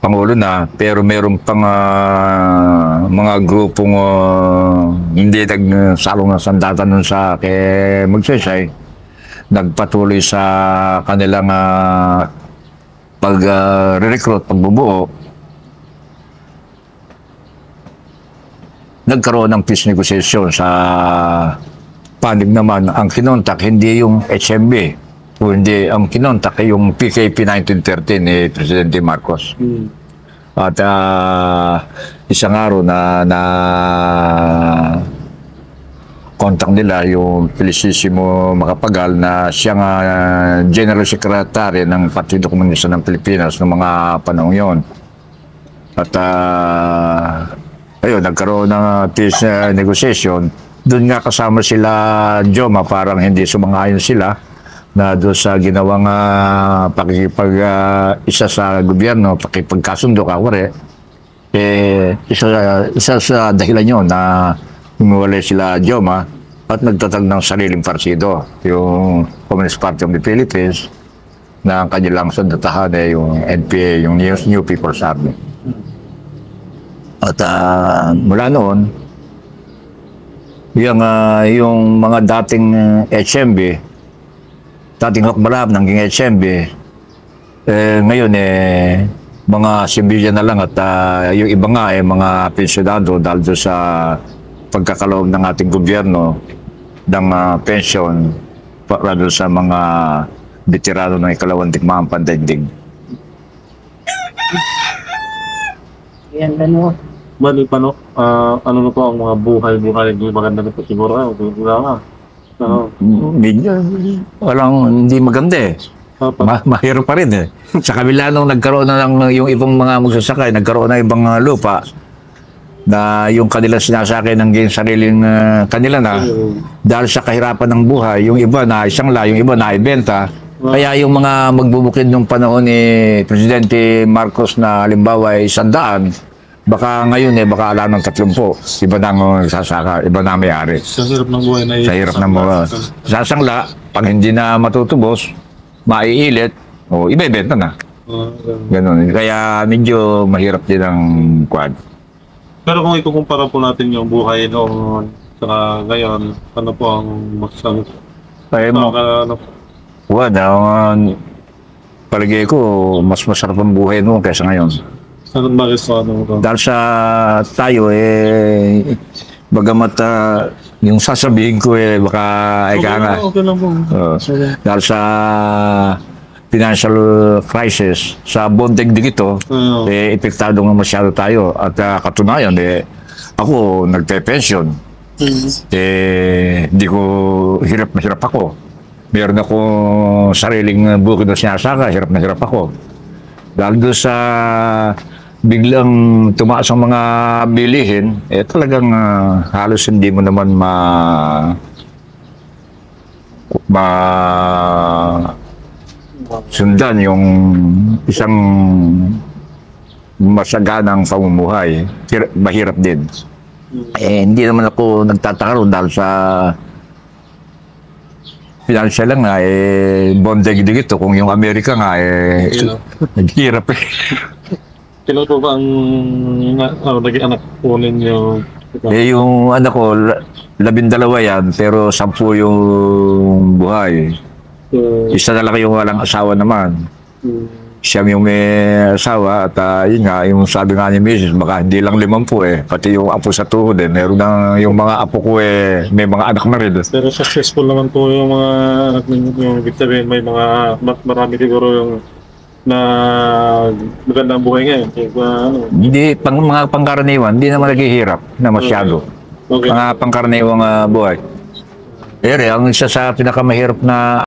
Pangulo na, pero meron pang mga grupong hindi nagsalong ng sandata nun sa kay Magsaysay, nagpatuloy sa kanilang pag-recruit, pagbubuo. Nagkaroon ng peace negotiation sa panig naman. Ang kinontak hindi yung HMB, kundi ang kinontak ay yung PKP 1913 ni Presidente Marcos. At isang araw na kontak nila yung Felicissimo Macapagal na siyang General Secretary ng Partido Komunista ng Pilipinas noong mga panahon yon. At ayun, nagkaroon ng peace negotiation. Doon nga kasama sila Joma, parang hindi sumang-ayon sila na doon sa ginawang isa sa gobyerno, pakipagkasundo kawari. Isa sa dahilan yun na humiwalay sila Joma at nagtatag ng sariling partido, yung Communist Party of the Philippines, na ang kanilang sundatahan ay yung NPA, yung New People's Army. At mula noon, yung mga dating HMB, dating Hakmarap, naging HMB, ngayon mga civilian na lang at yung iba nga mga pensyonado dahil doon sa pagkakaloob ng ating gobyerno ng pension para doon sa mga veterano ng ikalawang digmaang pandaigdig. Yan, ano? Bali pa, no? Ano na po ang mga buhay-buhay? Hindi maganda na po siguro. Wala nga. Medyo, hindi maganda eh. Mahirap pa rin eh. Sa kabila nung nagkaroon na ng yung ibang mga magsasakay, nagkaroon na ibang lupa na yung kanilang sinasakay ng sariling kanila na dahil sa kahirapan ng buhay, yung iba na isangla, yung iba na ibenta. Kaya yung mga magbubukid nung panahon ni Presidente Marcos na halimbawa ay 100, baka ngayon baka ala ng 30. Iba na ang sasaka, iba na may-ari. Sa hirap ng buhay na sa hirap ng buhay. Sasangla, pag hindi na matutubos, maiilit, o ibebenta na. Ganun. Kaya medyo mahirap din ang quad. Pero kung ikukumpara po natin yung buhay noon sa ngayon, ano po ang mas Kaya mo, palagay ko, mas masarap ang buhay noon kaysa ngayon. Saan bakit sa ano? Dahil sa tayo, bagamat yung sasabihin ko baka Okay lang po. dahil sa financial crisis, sa bondigdig ito, epektado nga masyado tayo. At katunayan, ako nagpe-pension. Hindi ko, hirap na hirap ako. Meron ako sariling bukid na sinasaka, hirap na hirap ako. Dahil doon sa biglang tumaas ang mga bilihin, talagang halos hindi mo naman sundan yung isang masaganang pamumuhay. Mahirap din. Hindi naman ako nagtataka ron dahil sa financial lang nga, bondeg-dig ito. Kung yung Amerika nga, naghihirap eh. Kailan po ba ang naging anak po ninyo? Yung anak ko, 12 yan, pero 10 yung buhay. Isa na lang yung walang asawa naman. Siya yung may asawa at yun nga, yung sabi nga ni Mrs. baka hindi lang 50 pati yung apo sa tuhod meron na yung mga apo ko may mga anak na rin. Pero successful naman po yung mga anak ninyo, yung ibig sabihin may mga marami siguro yung na magandang buhay ngayon. Hindi, mga pangkaraniwan, hindi naman naghihirap na masyado. Okay. Mga pangkaraniwang buhay. Ang isa sa pinakamahirap na